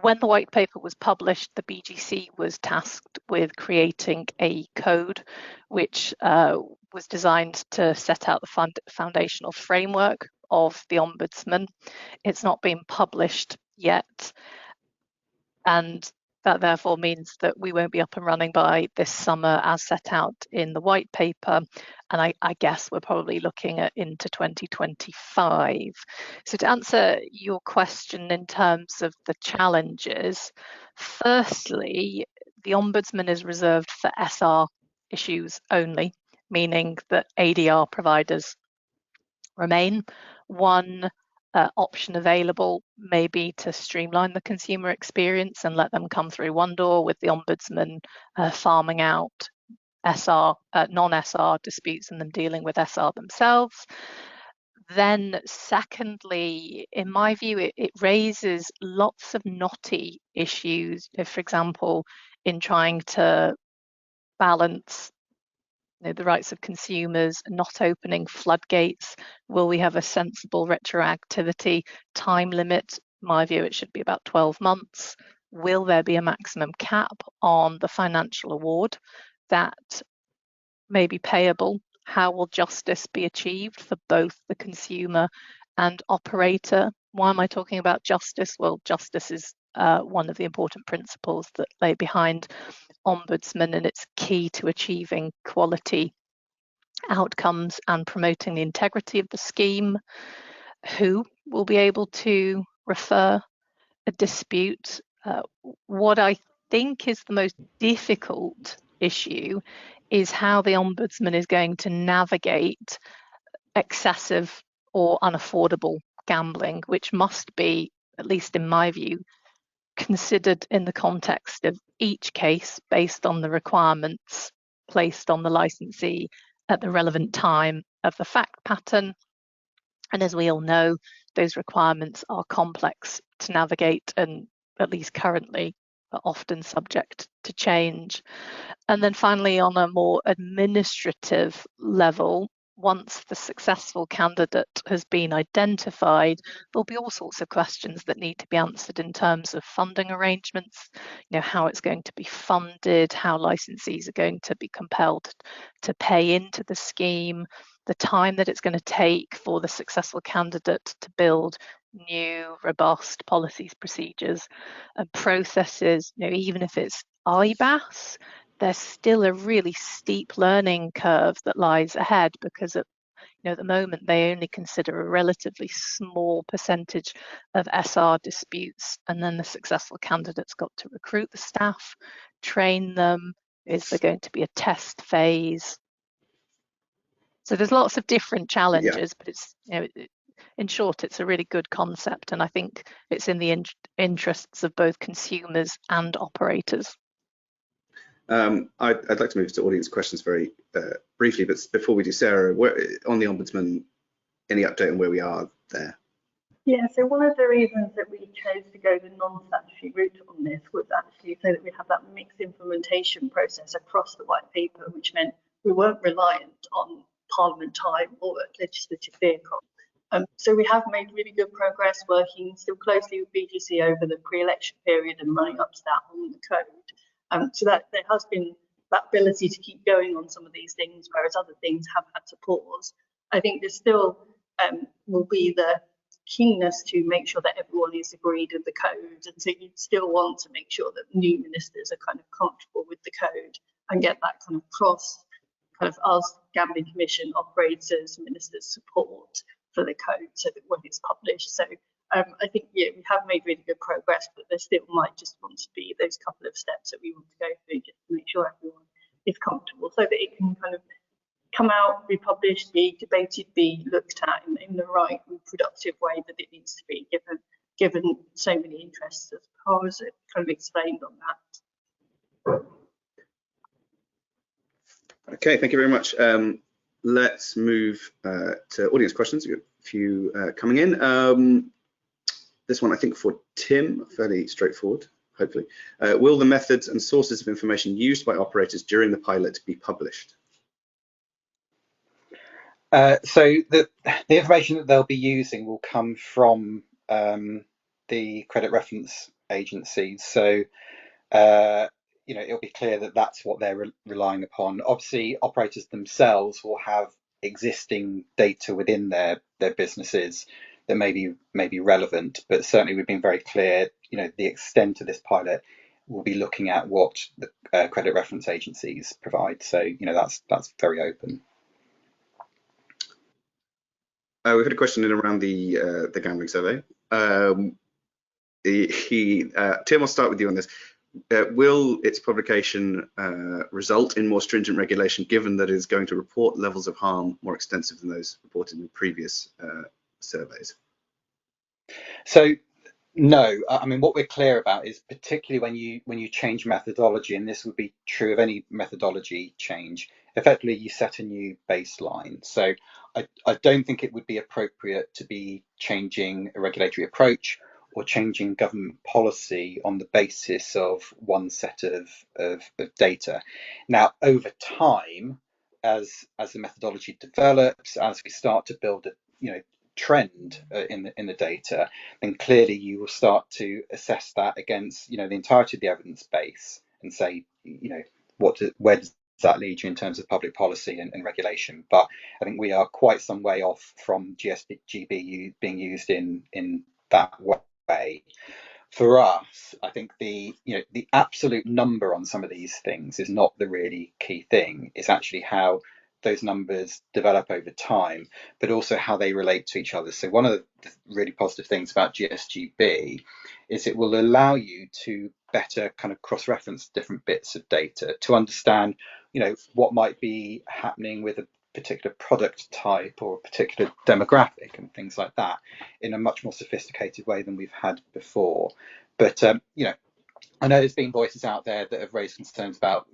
when the white paper was published, the BGC was tasked with creating a code which was designed to set out the foundational framework of the Ombudsman. It's not been published yet, and that therefore means that we won't be up and running by this summer as set out in the white paper, and I guess we're probably looking at into 2025. So to answer your question in terms of the challenges, firstly, the Ombudsman is reserved for SR issues only, meaning that ADR providers remain. One option available may be to streamline the consumer experience and let them come through one door, with the Ombudsman farming out SR, non-SR disputes and them dealing with SR themselves. Then secondly, in my view, it raises lots of knotty issues. For example, in trying to balance the rights of consumers, not opening floodgates. Will we have a sensible retroactivity time limit? In my view, it should be about 12 months. Will there be a maximum cap on the financial award that may be payable? How will justice be achieved for both the consumer and operator? why am I talking about justice? Well, justice is one of the important principles that lay behind ombudsman, and it's key to achieving quality outcomes and promoting the integrity of the scheme. Who will be able to refer a dispute? What I think is the most difficult issue is how the ombudsman is going to navigate excessive or unaffordable gambling, which must be, at least in my view, considered in the context of each case based on the requirements placed on the licensee at the relevant time of the fact pattern. And as we all know, those requirements are complex to navigate and, at least currently, are often subject to change. And then finally, on a more administrative level, once the successful candidate has been identified, there'll be all sorts of questions that need to be answered in terms of funding arrangements, how it's going to be funded, how licensees are going to be compelled to pay into the scheme, the time that it's going to take for the successful candidate to build new, robust policies, procedures, and processes. Even if it's IBAS, there's still a really steep learning curve that lies ahead, because at the moment they only consider a relatively small percentage of SR disputes, and then the successful candidate's got to recruit the staff, train them. Is there going to be a test phase? So there's lots of different challenges, but it's, in short, it's a really good concept, and I think it's in the interests of both consumers and operators. I'd like to move to audience questions very briefly, but before we do, Sarah, on the Ombudsman, any update on where we are there? Yeah, so one of the reasons that we chose to go the non-statutory route on this was actually so that we have that mixed implementation process across the white paper, which meant we weren't reliant on Parliament time or a legislative vehicle. So we have made really good progress working still closely with BGC over the pre-election period and running up to that on the code. So that there has been that ability to keep going on some of these things, whereas other things have had to pause. I think there still will be the keenness to make sure that everyone is agreed with the code, and so you still want to make sure that new ministers are kind of comfortable with the code and get that kind of cross kind of us gambling commission operators ministers support for the code so that when it's published. So I think we have made really good progress, but there still might just want to be those couple of steps that we want to go through just to make sure everyone is comfortable, so that it can kind of come out, be published, be debated, be looked at in the right and productive way that it needs to be, given so many interests, as far as it kind of explained on that. Okay, thank you very much. Let's move to audience questions. We've got a few coming in. This one, I think, for Tim, fairly straightforward, hopefully. Will the methods and sources of information used by operators during the pilot be published? So the information that they'll be using will come from the credit reference agencies. So it'll be clear that that's what they're relying upon. Obviously, operators themselves will have existing data within their businesses that may be relevant, but certainly we've been very clear. The extent of this pilot will be looking at what the credit reference agencies provide. So that's very open. We've had a question in around the gambling survey. Tim, I'll start with you on this. Will its publication result in more stringent regulation, given that it is going to report levels of harm more extensive than those reported in previous surveys? So no, I mean, what we're clear about is, particularly when you change methodology, and this would be true of any methodology change, effectively you set a new baseline. So I don't think it would be appropriate to be changing a regulatory approach or changing government policy on the basis of one set of data. Now, over time, as the methodology develops, as we start to build a trend in the data, then clearly you will start to assess that against the entirety of the evidence base and say where does that lead you in terms of public policy and regulation. But I think we are quite some way off from GSGB being used in that way. For us, I think the absolute number on some of these things is not the really key thing. It's actually how those numbers develop over time, but also how they relate to each other. So one of the really positive things about GSGB is it will allow you to better kind of cross-reference different bits of data to understand, what might be happening with a particular product type or a particular demographic and things like that in a much more sophisticated way than we've had before. But I know there's been voices out there that have raised concerns about,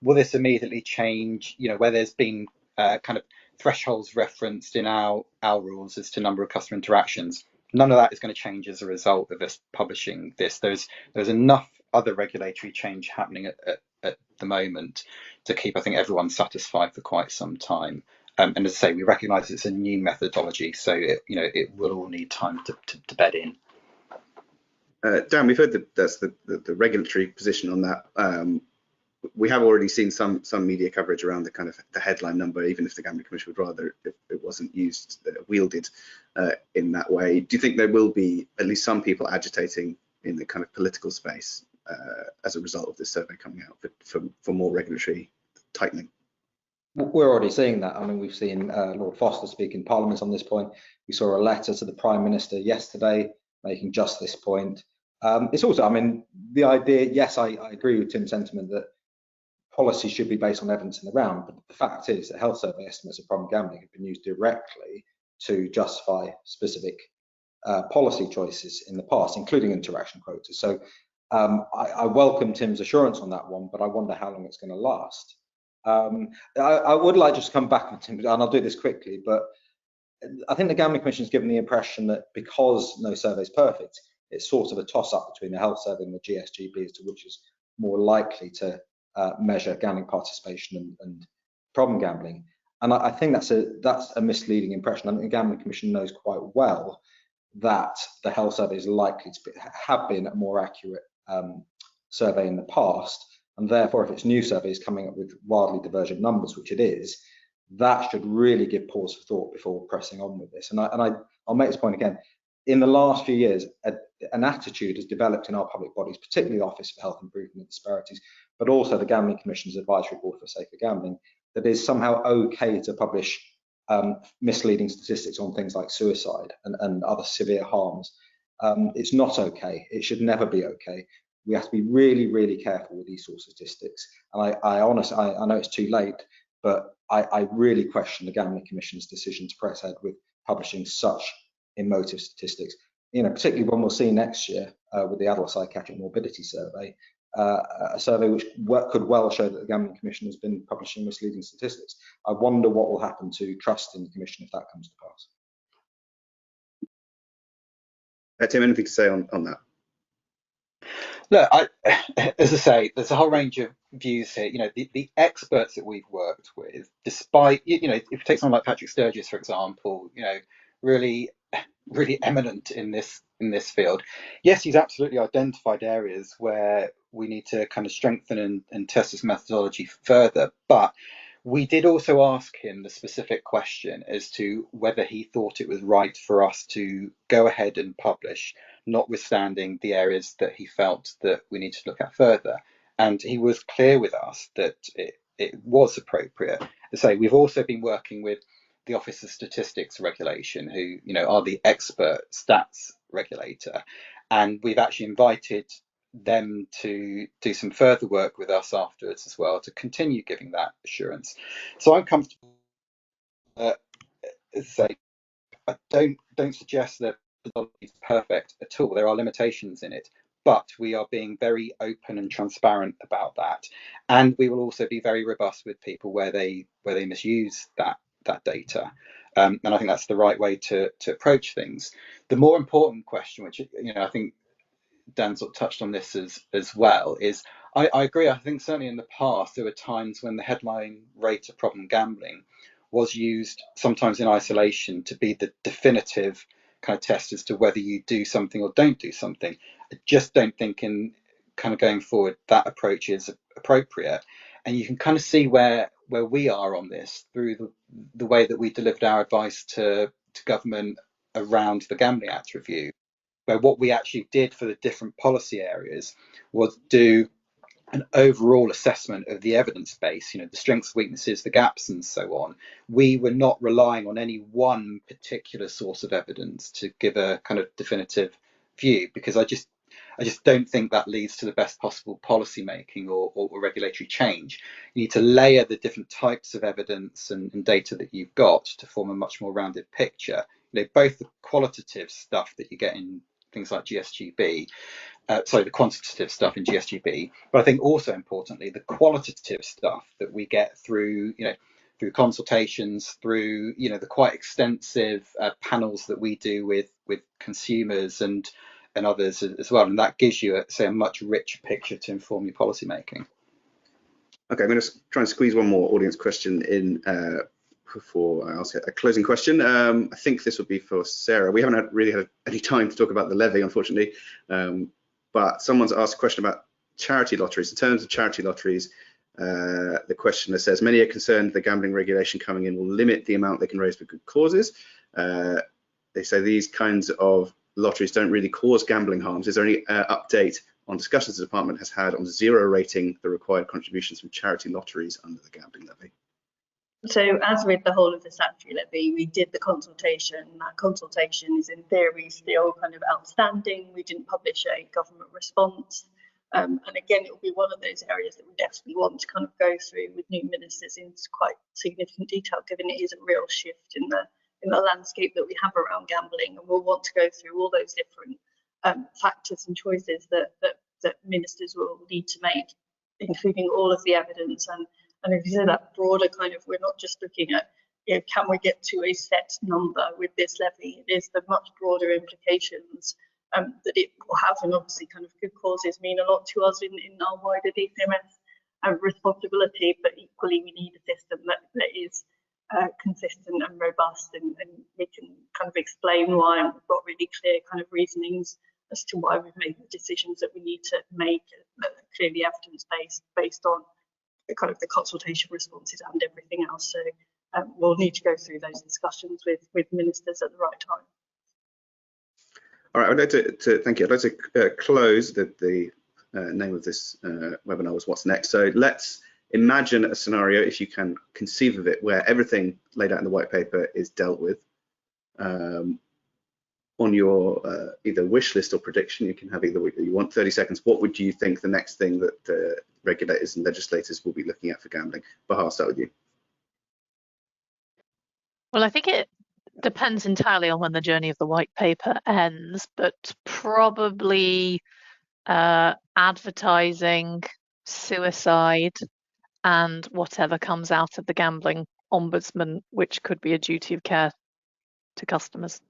will this immediately change, where there's been kind of thresholds referenced in our rules as to number of customer interactions. None of that is going to change as a result of us publishing this. There's enough other regulatory change happening at the moment to keep, I think, everyone satisfied for quite some time. And as I say, we recognise it's a new methodology, so it will all need time to bed in. Dan, we've heard that's the regulatory position on that. We have already seen some media coverage around the kind of the headline number, even if the Gambling Commission would rather it wasn't wielded in that way. Do you think there will be at least some people agitating in the kind of political space as a result of this survey coming out for more regulatory tightening? We're already seeing that. I mean, we've seen Lord Foster speak in Parliament on this point. We saw a letter to the Prime Minister yesterday making just this point. It's also, I mean, the idea, yes, I agree with Tim's sentiment that policy should be based on evidence in the round, but the fact is that health survey estimates of problem gambling have been used directly to justify specific policy choices in the past, including interaction quotas. So I welcome Tim's assurance on that one, but I wonder how long it's going to last. I would like just to come back on Tim, and I'll do this quickly, but I think the Gambling Commission has given the impression that because no survey is perfect, it's sort of a toss-up between the health survey and the GSGB as to which is more likely to measure gambling participation and problem gambling. And I think that's a misleading impression. I think the Gambling Commission knows quite well that the health survey is likely to have been a more accurate survey in the past, and therefore if its new survey is coming up with wildly divergent numbers, which it is, that should really give pause for thought before pressing on with this. And I'll make this point again. In the last few years, an attitude has developed in our public bodies, particularly the Office for Health Improvement and Disparities, but also the Gambling Commission's Advisory Board for Safer Gambling, that is somehow okay to publish misleading statistics on things like suicide and other severe harms. It's not okay. It should never be okay. We have to be really, really careful with these sorts of statistics. And I honestly, I know it's too late, but I really question the Gambling Commission's decision to press ahead with publishing such emotive statistics. Particularly when we'll see next year with the Adult Psychiatric Morbidity Survey, a survey which could well show that the Gambling Commission has been publishing misleading statistics. I wonder what will happen to trust in the Commission if that comes to pass. Tim, anything to say on that? Look, as I say, there's a whole range of views here. The experts that we've worked with, despite, if you take someone like Patrick Sturgis, for example, really eminent in this field. Yes, he's absolutely identified areas where we need to kind of strengthen and test this methodology further. But we did also ask him the specific question as to whether he thought it was right for us to go ahead and publish, notwithstanding the areas that he felt that we need to look at further. And he was clear with us that it was appropriate. As I say, we've also been working with the Office of Statistics Regulation, who are the expert stats regulator, and we've actually invited them to do some further work with us afterwards as well to continue giving that assurance. So I'm comfortable. As I say, I don't suggest that the is perfect at all. There are limitations in it, but we are being very open and transparent about that, and we will also be very robust with people where they misuse that data. And I think that's the right way to approach things. The more important question, which I think Dan sort of touched on this as well, is I agree. I think certainly in the past there were times when the headline rate of problem gambling was used sometimes in isolation to be the definitive kind of test as to whether you do something or don't do something. I just don't think in kind of going forward that approach is appropriate. And you can kind of see where we are on this through the way that we delivered our advice to government around the Gambling Act review, where what we actually did for the different policy areas was do an overall assessment of the evidence base, the strengths, weaknesses, the gaps, and so on. We were not relying on any one particular source of evidence to give a kind of definitive view, because I just don't think that leads to the best possible policy making or regulatory change. You need to layer the different types of evidence and data that you've got to form a much more rounded picture. Both the qualitative stuff that you get in things like GSGB, the quantitative stuff in GSGB, but I think also importantly the qualitative stuff that we get through through consultations, through the quite extensive panels that we do with consumers and others as well, and that gives you a much richer picture to inform your policy making. Okay, I'm going to try and squeeze one more audience question in before I ask a closing question. I think this would be for Sarah. We haven't really had any time to talk about the levy, unfortunately, but someone's asked a question about charity lotteries. In terms of charity lotteries, the questioner says, many are concerned the gambling regulation coming in will limit the amount they can raise for good causes. They say these kinds of lotteries don't really cause gambling harms. Is there any update on discussions the department has had on zero rating the required contributions from charity lotteries under the gambling levy? So as with the whole of the statutory levy, we did the consultation. That consultation is in theory still kind of outstanding. We didn't publish a government response. And again, it will be one of those areas that we definitely want to kind of go through with new ministers in quite significant detail, given it is a real shift in the landscape that we have around gambling. And we'll want to go through all those different factors and choices that ministers will need to make, including all of the evidence. And if you say that broader kind of, we're not just looking at, can we get to a set number with this levy? It is the much broader implications that it will have, and obviously kind of good causes mean a lot to us in our wider DCMS responsibility, but equally we need a system that is consistent and robust, and we can kind of explain why, and we've got really clear kind of reasonings as to why we've made the decisions that we need to make, clearly evidence-based, based on kind of the consultation responses and everything else. So we'll need to go through those discussions with ministers at the right time. All right, I'd like to thank you. I'd like to close the name of this webinar was What's Next. So let's imagine a scenario, if you can conceive of it, where everything laid out in the white paper is dealt with. On your either wish list or prediction, you can have either what you want. 30 seconds. What would you think the next thing that regulators and legislators will be looking at for gambling? Bahar, I'll start with you. Well, I think it depends entirely on when the journey of the white paper ends, but probably advertising, suicide, and whatever comes out of the gambling ombudsman, which could be a duty of care to customers.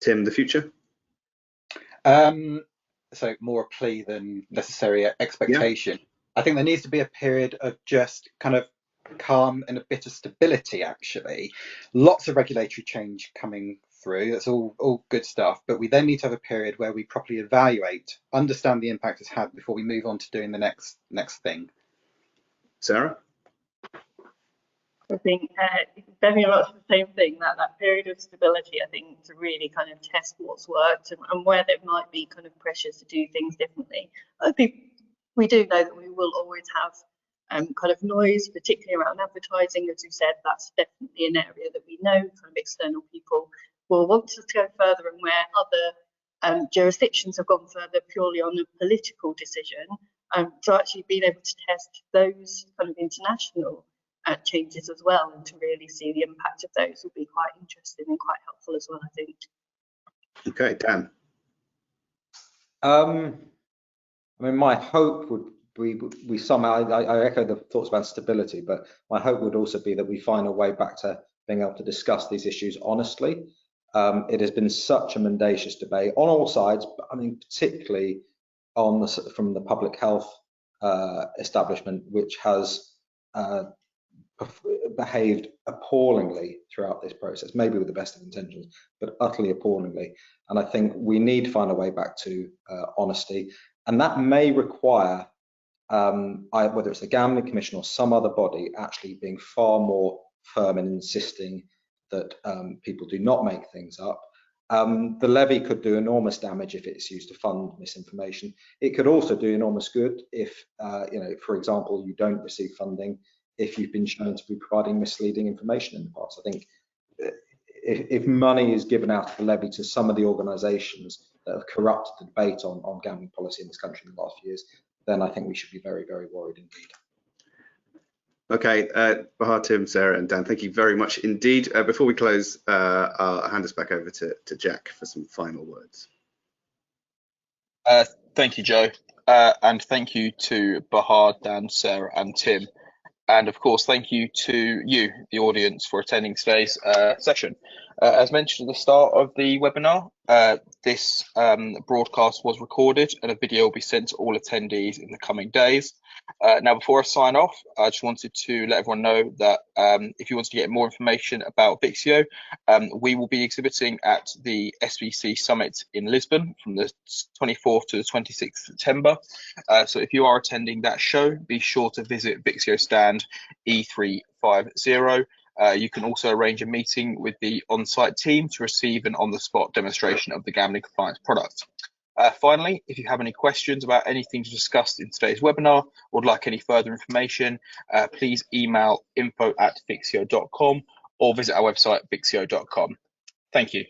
Tim, the future? So more a plea than necessary expectation. Yeah. I think there needs to be a period of just kind of calm and a bit of stability, actually. Lots of regulatory change coming through. That's all good stuff. But we then need to have a period where we properly evaluate, understand the impact it's had before we move on to doing the next thing. Sarah? I think very much the same thing, that period of stability, I think, to really kind of test what's worked and where there might be kind of pressures to do things differently. I think we do know that we will always have kind of noise, particularly around advertising. As you said, that's definitely an area that we know kind of external people will want us to go further, and where other jurisdictions have gone further purely on a political decision. So actually being able to test those kind of international changes as well, and to really see the impact of those will be quite interesting and quite helpful as well, I think. Okay, Dan. I mean, my hope would we somehow, I echo the thoughts about stability, but my hope would also be that we find a way back to being able to discuss these issues honestly. It has been such a mendacious debate on all sides, but I mean, particularly on from the public health establishment, which has behaved appallingly throughout this process, maybe with the best of intentions, but utterly appallingly. And I think we need to find a way back to honesty, and that may require whether it's the Gambling Commission or some other body actually being far more firm in insisting that people do not make things up, The levy could do enormous damage if it's used to fund misinformation. It could also do enormous good if, for example, you don't receive funding if you've been shown to be providing misleading information in the past. I think if money is given out of the levy to some of the organisations that have corrupted the debate on gambling policy in this country in the last few years, then I think we should be very, very worried indeed. Okay, Bahar, Tim, Sarah and Dan, thank you very much indeed. Before we close, I'll hand us back over to Jack for some final words. Thank you, Joe. And thank you to Bahar, Dan, Sarah and Tim. And of course, thank you to you, the audience, for attending today's session. As mentioned at the start of the webinar, this broadcast was recorded and a video will be sent to all attendees in the coming days. Now, before I sign off, I just wanted to let everyone know that if you want to get more information about Vixio, we will be exhibiting at the SBC Summit in Lisbon from the 24th to the 26th September. So if you are attending that show, be sure to visit Vixio stand E350. You can also arrange a meeting with the on-site team to receive an on-the-spot demonstration of the gambling compliance product. Finally, if you have any questions about anything discussed in today's webinar or would like any further information, please email info@vixio.com or visit our website vixio.com. Thank you.